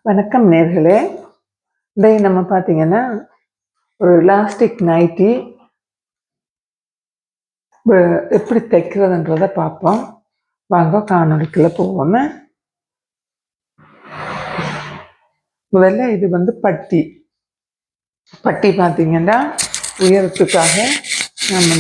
வணக்கம் நேர்களே. இதை நம்ம பார்த்தீங்கன்னா ஒரு எலாஸ்டிக் நைட்டி எப்படி தைக்கிறதுன்றதை பார்ப்போம். வாங்க காணொலிக்குள்ள போவோம். முதல்ல இது பட்டி பார்த்தீங்கன்னா உயரத்துக்காக நான்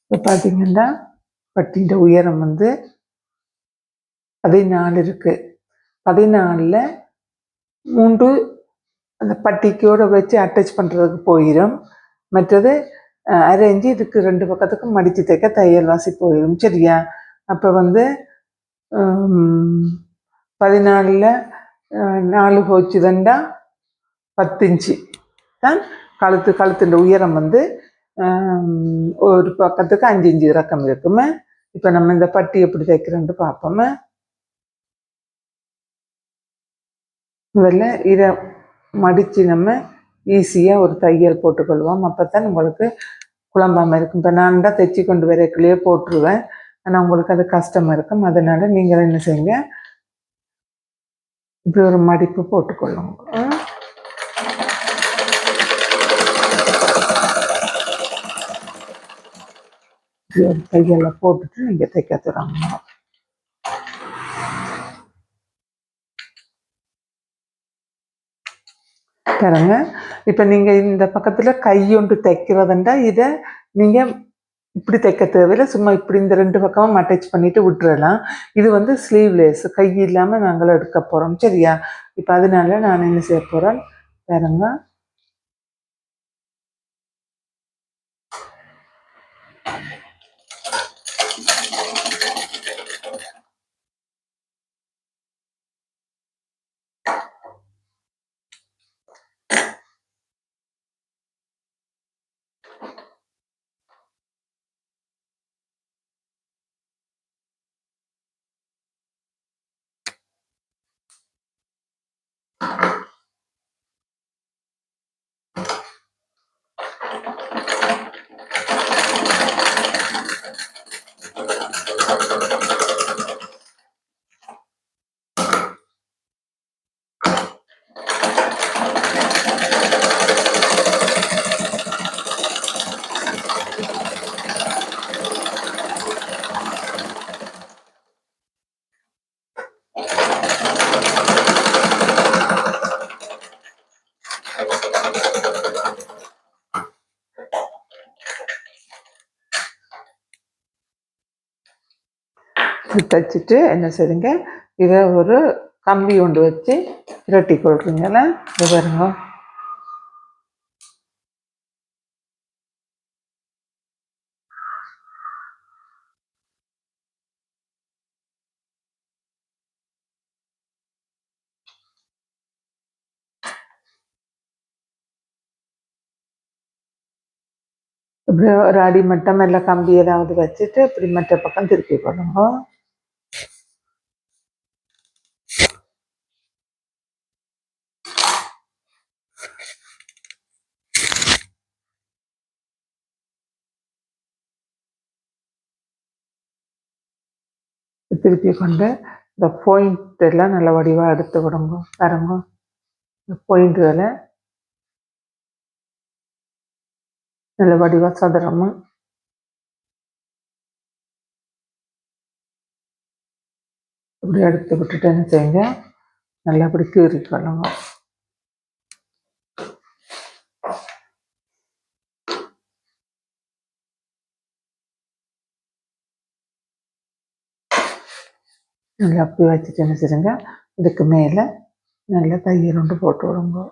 இப்போ பார்த்தீங்கன்னா பட்டியின் உயரம் 14 இருக்கு. 14ல் 3 அந்த பட்டிக்கோட வச்சு அட்டாச் பண்ணுறதுக்கு போயிடும். மற்றது அரை இன்ச்சு இதுக்கு 2 பக்கத்துக்கும் மடித்து தைக்க தையல் வாசி போயிடும். சரியா? அப்போ 14ல் 4 போச்சு தண்டா 10 இன்ச்சு தான் கழுத்துன்ற உயரம் ஒரு பக்கத்துக்கு 5 இன்ச்சு இறக்கம் இருக்குமே. இப்போ நம்ம இந்த பட்டி எப்படி தைக்கிறோன்ட்டு பார்ப்போமே. முதல்ல இதை மடித்து நம்ம ஈஸியாக ஒரு தையல் போட்டுக்கொள்வோம். அப்போ தான் உங்களுக்கு குழம்பாமல் இருக்கும். இப்போ நான் தான் தைச்சி கொண்டு வரக்குள்ளேயே போட்டுருவேன். ஆனால் உங்களுக்கு அது கஷ்டமாக இருக்கும். அதனால் நீங்கள் என்ன செய்யுங்க, இப்படி ஒரு மடிப்பு போட்டுக்கொள்ளுங்க. ஒரு தையலை போட்டுட்டு நீங்கள் தைக்க தொடங்கணும். பாருங்க, இப்போ நீங்கள் இந்த பக்கத்தில் கையொண்டு தைக்கிறதுண்டா இதை நீங்கள் இப்படி தைக்க தேவையில்லை. சும்மா இப்படி இந்த 2 பக்கமும் அட்டாச் பண்ணிட்டு விட்டுறலாம். இது ஸ்லீவ்லெஸ், கை இல்லாமல் நாங்கள் எடுக்க போகிறோம். சரியா? இப்போ அதனால நான் என்ன செய்ய போகிறேன் பாருங்க. தைச்சிட்டு என்ன செய்யுங்க, இதை ஒரு கம்பி கொண்டு வச்சு இரட்டி கொள்றீங்களா. இது பாருங்க. இப்படி ஒரு அடி மட்டம் எல்லாம் கம்பி ஏதாவது வச்சுட்டு இப்படி மற்ற பக்கம் திருப்பி போடுங்க. திருப்பி கொண்டு இந்த பாயிண்ட் எல்லாம் நல்ல வடிவாக எடுத்து விடுங்க. பாருங்க, இந்த பாயிண்ட்களை நல்ல வடிவாக சதுரமா இப்படி எடுத்து விட்டுட்டு என்ன செய்யுங்க, நல்லா அப்படி கீறி கொள்ளுங்க. நல்லா அப்படி வச்சுட்டு என்ன செய்யுங்க, இதுக்கு மேலே நல்லா தையல் ஒன்று போட்டு விடுங்க.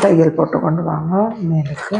தையல் போட்டு கொண்டு வாங்க மேலுக்கு.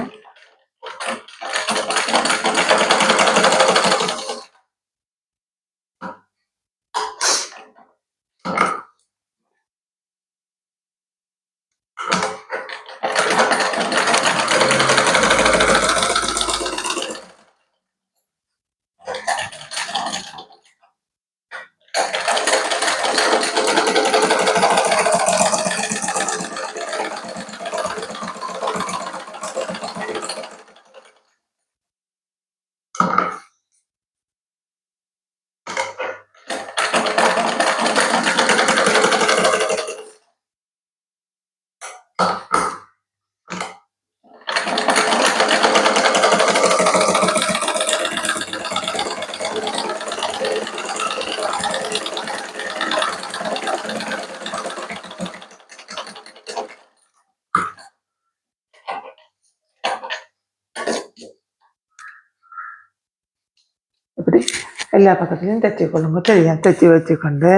எல்லா பக்கத்துலையும் தைச்சி கொள்ளுங்க. தெரியும், தைச்சி வச்சுக்கொண்டு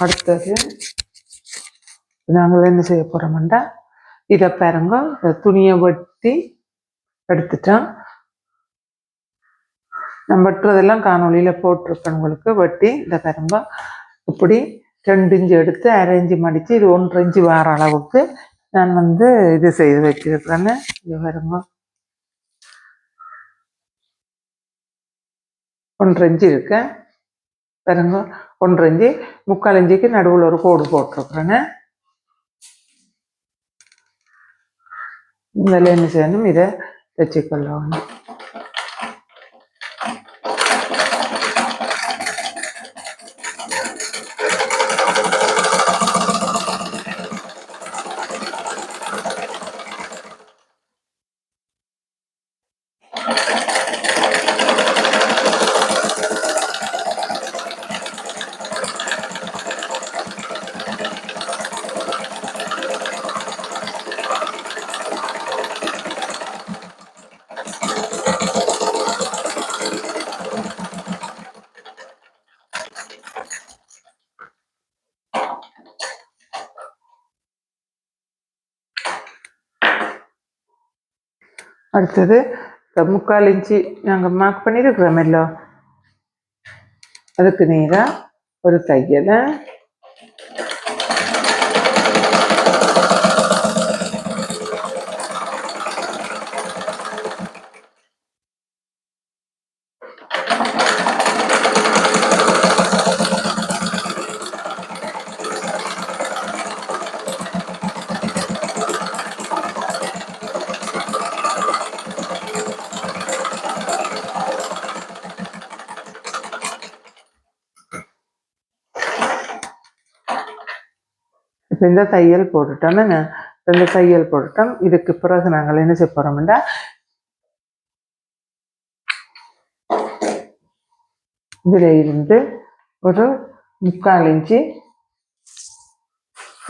அடுத்தது நாங்கள் என்ன செய்ய போகிறோம்டா, இதை பாருங்க, துணியை வெட்டி எடுத்துட்டோம். நான் வெட்டுறதெல்லாம் காணொலியில் போட்டிருப்பேன் உங்களுக்கு. வெட்டி இந்த பாருங்க, இப்படி 2 இன்ச்சு எடுத்து 1/2 இன்ச்சு மடித்து இது 1 இன்ச்சு வார அளவுக்கு நான் இது செய்து வச்சிருக்கிறேன்னு. இது பாருங்க, 1 இன்ச்சு இருக்கு பாருங்க. 1 இன்ச்சு 3/4 இன்ச்சுக்கு நடுவில் ஒரு கோடு போட்டிருக்கிறேன்னு. இதில் என்ன செய்யணும், இதை தைச்சிக்கொள்ளணும். அடுத்தது 3/4 இன்ச்சு நாங்கள் மார்க் பண்ணியிருக்கிறோமല്ലോ, அதுக்கு நேராக ஒரு தையலை இப்போ இந்த தையல் போட்டுட்டோம். இந்த தையல் போட்டுட்டோம். இதுக்கு பிறகு நாங்கள் என்ன செய்ய போகிறோம்னா, இதில் இருந்து ஒரு 3/4 இன்ச்சு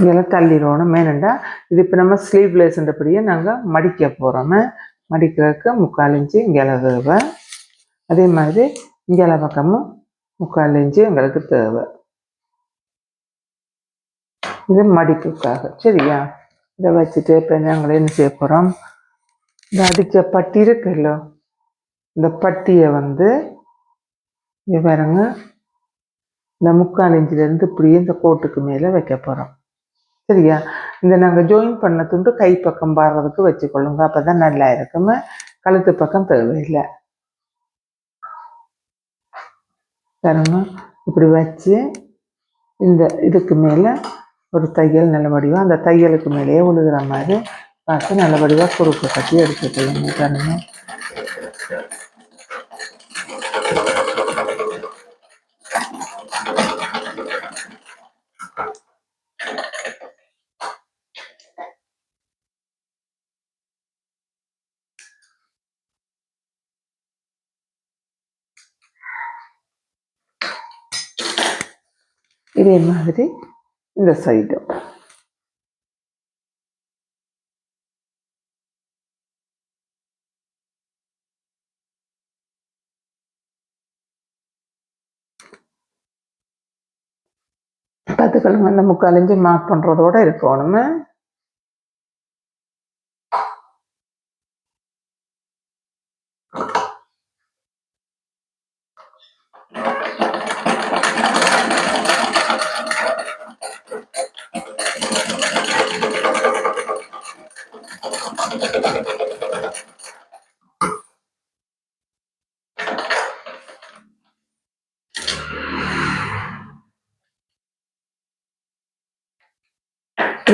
இதெல்லாம் தள்ளிடணும். மேனண்டா இது இப்போ நம்ம ஸ்லீவ்லெஸ்ன்றபடியே நாங்கள் மடிக்க போகிறோம். மடிக்கிறதுக்கு 3/4 இன்ச்சு இங்கே தேவை. அதே மாதிரி இங்கே பக்கமும் 3/4 இன்ச்சு எங்களுக்கு தேவை. இது மடிப்புக்காக. சரியா? இதை வச்சுட்டு இப்போ நாங்கள் என்ன செய்ய போகிறோம், இந்த அடித்த பட்டி இருக்குல்ல, இந்த பட்டியை இங்கே பாருங்க, இந்த 3/4 இன்ச்சிலேருந்து இப்படியே இந்த கோட்டுக்கு மேலே வைக்க போகிறோம். சரியா? இந்த நாங்கள் ஜாயின் பண்ண துண்டு கை பக்கம் பாடுறதுக்கு வச்சுக்கொள்ளுங்க. அப்போ தான் நல்லா இருக்குமே, கழுத்து பக்கம் தேவையில்லை. பாருங்க, இப்படி வச்சு இந்த இதுக்கு மேலே ஒரு தையல் நல்ல வடிவாக, அந்த தையலுக்கு மேலேயே விழுகிற மாதிரி பார்த்து நல்ல வடிவாக குறுக்கு கட்டி எடுத்துக்கொள்ளுங்க. பாருங்க, இதே மாதிரி இந்த சைடும் பார்த்துக்கொள்ளுங்க. அந்த 3/4 இன்ச்சு மார்க் பண்ணுறதோட இருக்கணுமே.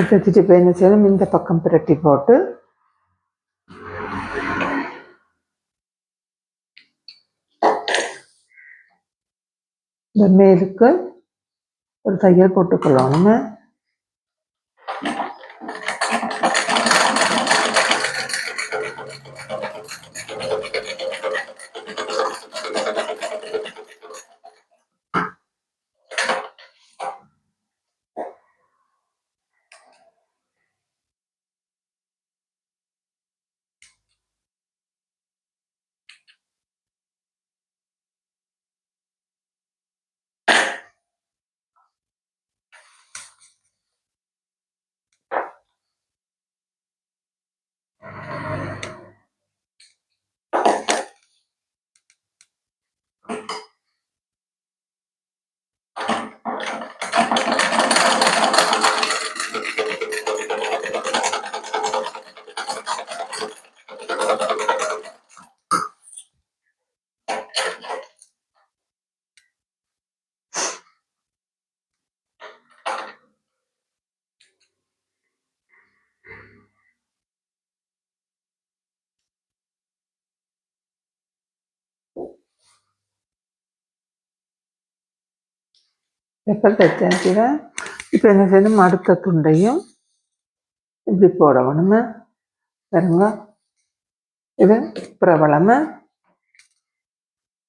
தைச்சிட்டு இப்போ என்ன செய்யணும், இந்த பக்கம் பிரட்டி போட்டு இந்த மேலுக்கு ஒரு தையல் போட்டுக்கொள்ளணும். பேப்பர் தைச்சாச்சு. இப்போ என்ன செய்யணும், அடுத்த துண்டையும் இப்படி போடணும் பாருங்க. இது பிரபலம்.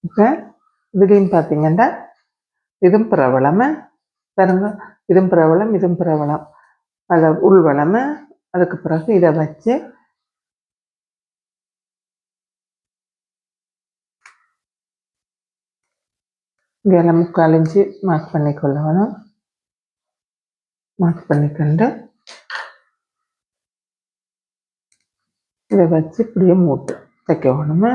இப்போ இதுலேயும் பார்த்தீங்கன்னா இதுவும் பிரபலம் பாருங்க. இதுவும் பிரபலம், இதுவும் பிரபலம். அதை உள்வளம். அதுக்கு பிறகு இதை வச்சு இங்கெல்லாம் 3/4 இன்ச்சு மார்க் பண்ணிக்கொள்ளணும். மார்க் பண்ணிக்கொண்டு இதை வச்சு இப்படியே மூட்டு தைக்க வேணுமே.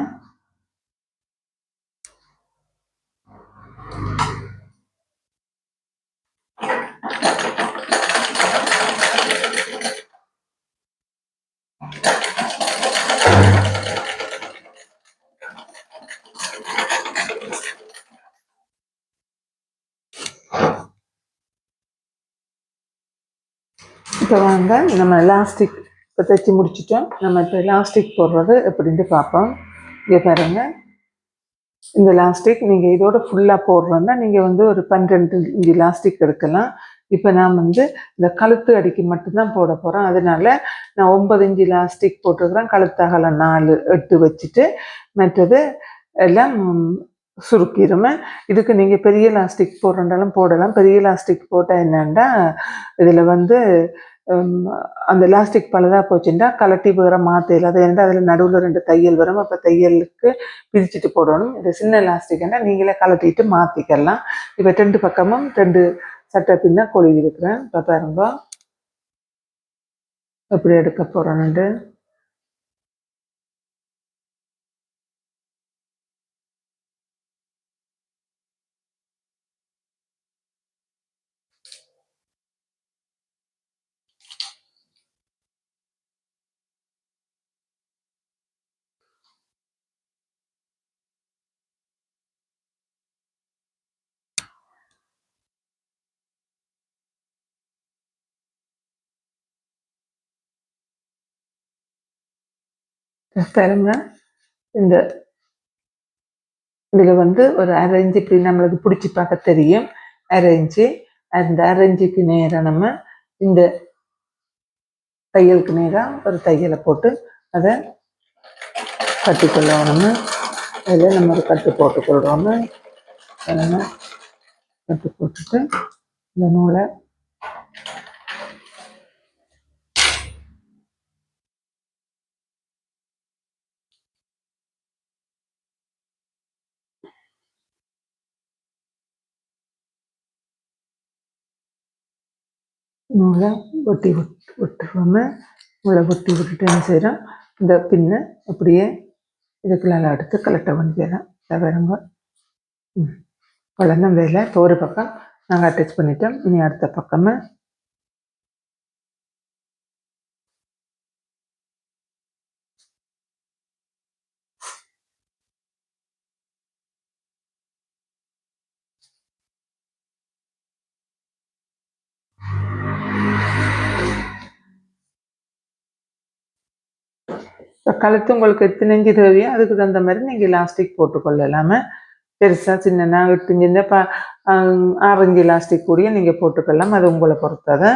இப்போ வாங்க நம்ம எலாஸ்டிக் இப்போ தைச்சி முடிச்சிட்டோம். நம்ம இப்போ எலாஸ்டிக் போடுறது எப்படின்ட்டு பார்ப்போம். இங்கே பாருங்க, இந்த எலாஸ்டிக் நீங்கள் இதோட ஃபுல்லாக போடுறோன்னா நீங்கள் வந்து ஒரு 12 இன்ச்சு எலாஸ்டிக் எடுக்கலாம். இப்போ நான் வந்து இந்த கழுத்து அடிக்கு மட்டும்தான் போட போகிறேன். அதனால நான் 9 இன்ச்சு எலாஸ்டிக் போட்டுருக்குறேன். கழுத்து அகலம் 4, 8 வச்சுட்டு மற்றது எல்லாம் சுருக்கிடுமே. இதுக்கு நீங்கள் பெரிய எலாஸ்டிக் போடுறதாலும் போடலாம். பெரிய எலாஸ்டிக் போட்டால் என்னென்னா இதில் வந்து அந்த எலாஸ்டிக் பழுதாக போச்சுன்னா கலட்டி வேற மாற்ற அது ஏன்னா அதில் நடுவில் 2 தையல் வரும். அப்போ தையலுக்கு பிரிச்சுட்டு போடணும். இது சின்ன எலாஸ்டிக்னா நீங்களே கலட்டிட்டு மாற்றிக்கலாம். இப்போ 2 பக்கமும் 2 சட்டை பின்ன கொழுவி இருக்கிறேன். இப்போ பாருங்க எப்படி எடுக்க போகிறோன்ட்டு. பாருங்க, இந்த இதில் வந்து ஒரு 1/2 இன்ச்சு இப்படி நம்மளுக்கு பிடிச்சி பார்க்க தெரியும். 1/2 இன்ச்சு. அந்த 1/2 இன்ச்சுக்கு நேராக நம்ம இந்த தையலுக்கு நேராக ஒரு தையலை போட்டு அதை கட்டிக்கொள்ளணும். அதில் நம்ம ஒரு கட்டு போட்டுக்கொள்கிறோம். கட்டு போட்டுட்டு இந்த நூலை நூலை ஒட்டி விட்டுருவோம். நூலை ஒட்டி விட்டுட்டு என்ன செய்கிறோம், இந்த பின்னை அப்படியே இதுக்குள்ளால எடுத்து கலெக்ட பண்ணிக்கிறோம். வேறுங்க குழந்தை வேலை. இப்போ ஒரு பக்கம் நாங்கள் அட்டாச் பண்ணிட்டோம். இனி அடுத்த பக்கமே கழுத்து உங்களுக்கு எத்தனை இன்ச்சு தேவையோ அதுக்கு தகுந்த மாதிரி நீங்கள் எலாஸ்டிக் போட்டுக்கொள்ளலாமே. பெருசாக சின்னனா 8 இன்ச்சு 6 இன்ச்சு எலாஸ்டிக் கூடிய நீங்கள் போட்டுக்கலாம். அது உங்களை பொறுத்ததை.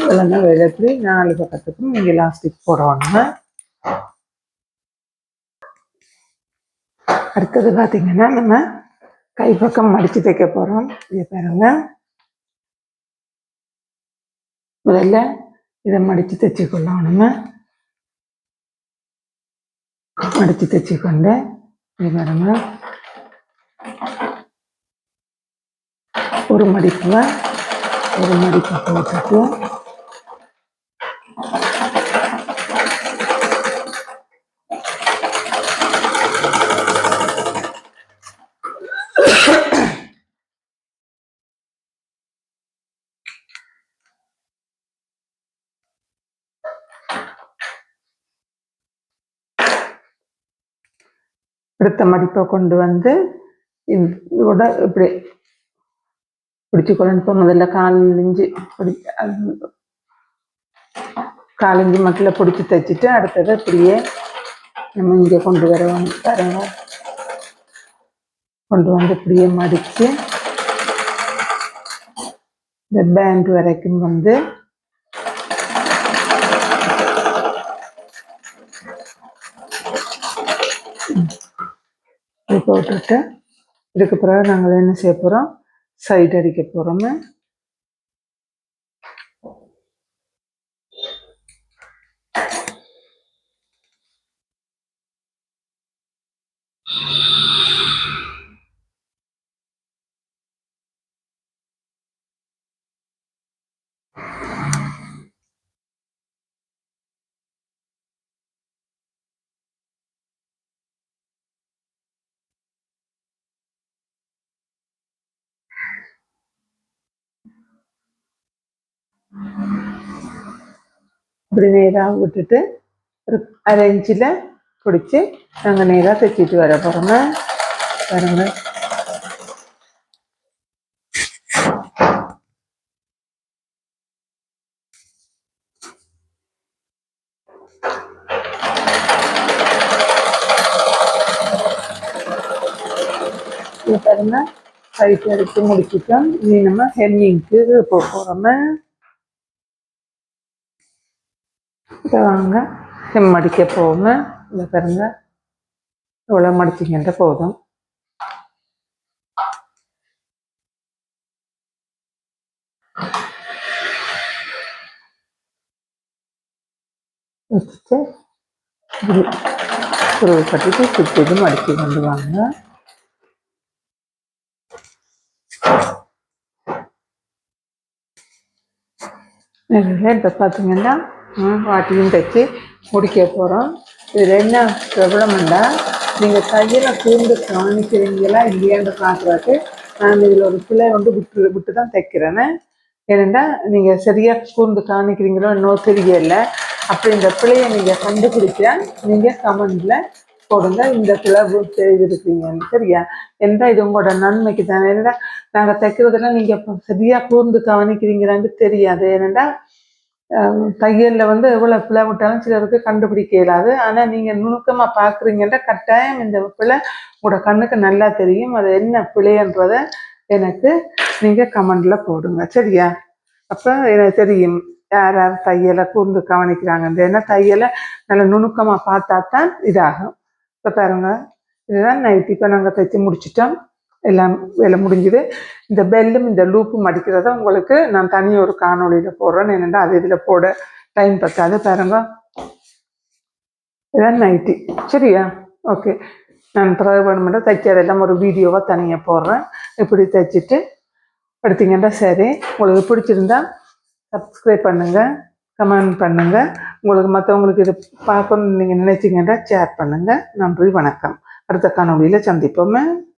இதெல்லாம் வேலைக்கு 4 பக்கத்துக்கும் நீங்கள் எலாஸ்டிக் போடணுங்க. அடுத்தது பார்த்தீங்கன்னா நம்ம கைப்பக்கம் மடித்து தைக்க போகிறோம். இதை பாருங்க, முதல்ல இதை மடித்து தைச்சிக்கொள்ளணுங்க. மடித்து தைச்சிக்கொண்டு இதை பாருங்க, ஒரு மடிப்பை போட்டுட்டு எடுத்த மடிப்பை கொண்டு வந்து இதோட இப்படி பிடிச்சிக்கொள்ளணும். இப்போ முதல்ல காலஞ்சி மட்டில் பிடிச்சி தைச்சிட்டு அடுத்தது இப்படியே நம்ம இங்கே கொண்டு வரணும். பாருங்க, கொண்டு வந்து இப்படியே மடித்து இந்த பேண்ட் வரைக்கும் வந்து போட்டுட்டு இதுக்கு பிறகு நாங்கள் என்ன செய்ய போகிறோம், சைடு அடிக்க போகிறோம். இப்படி நேராக விட்டுட்டு ஒரு 1/2 இன்ச்சில் பிடிச்சி நாங்கள் நேராக தைச்சிட்டு வர போகிறோம். பாருங்க, இது பாருங்க, சைட் அடித்து முடிச்சுட்டோம். இனி நம்ம ஹெம்மிங்க்கு போக போகிறோம். இதை வாங்க ஹெம் அடிக்க போவோங்க. இதை பாருங்க, இவ்வளோ மடிச்சிக்கிட்ட போதும். வச்சுட்டு குருவை கட்டிட்டு சுற்றிலும் மடித்து கொண்டு வாங்க. இப்போ பார்த்தீங்கன்னா வாட்டியும் தைச்சி முடிக்க போகிறோம். இதில் என்ன ப்ராப்ளம்னா, நீங்கள் தையலை கூர்ந்து கவனிக்கிறீங்களா இல்லையான்னு பார்க்குறதுக்கு நான் இதில் ஒரு பிள்ளை வந்து விட்டு தான் தைக்கிறேன்னு. ஏன்னா நீங்கள் சரியாக கூர்ந்து கவனிக்கிறீங்களோ இன்னும் தெரியலை. அப்படி இந்த பிள்ளையை நீங்கள் கண்டுபிடிச்சா நீங்கள் கமெண்டில் போடுங்க, இந்த பிள்ளை செய்திருக்கீங்கன்னு. சரியா? எந்த இது உங்களோட நன்மைக்கு தானே. ஏன்னா நாங்கள் தைக்கிறதெல்லாம் நீங்கள் சரியாக கூர்ந்து கவனிக்கிறீங்களான்னு தெரியாது. ஏன்னா தையலில் வந்து எவ்வளோ பிள்ளை விட்டாலும் சிலருக்கு கண்டுபிடிக்க இயலாது. ஆனால் நீங்கள் நுணுக்கமாக பார்க்குறீங்கன்னா கட்டாயம் இந்த பிள்ளை உங்களோட கண்ணுக்கு நல்லா தெரியும். அது என்ன பிள்ளைன்றதை எனக்கு நீங்கள் கமெண்டில் போடுங்க. சரியா? அப்போ எனக்கு தெரியும் யார் யார் தையலை கூர்ந்து கவனிக்கிறாங்க. ஏன்னா தையலை நல்லா நுணுக்கமாக பார்த்தா தான் இதாகும். இப்போ பாருங்க, இதுதான் நைட். இப்போ நாங்கள் தைச்சி முடிச்சிட்டோம், எல்லாம் வேலை முடிஞ்சுது. இந்த பெல்லும் இந்த லூப்பும் அடிக்கிறத உங்களுக்கு நான் தனி ஒரு காணொலியில் போடுறேன். என்னென்னா அது இதில் போட டைம் பத்தாது. பாருங்க, இதான் நைட்டி. சரியா? ஓகே, நான் பிறகு வேணுமெண்டா தைக்கிறதெல்லாம் ஒரு வீடியோவாக தனியாக போடுறேன். இப்படி தைச்சிட்டு எடுத்தீங்கன்னா சரி. உங்களுக்கு பிடிச்சிருந்தா சப்ஸ்கிரைப் பண்ணுங்கள், கமெண்ட் பண்ணுங்கள். உங்களுக்கு மற்றவங்களுக்கு இதை பார்க்கணுன்னு நீங்கள் நினைச்சிங்கன்னா ஷேர் பண்ணுங்கள். நன்றி, வணக்கம். அடுத்த காணொலியில் சந்திப்போமே.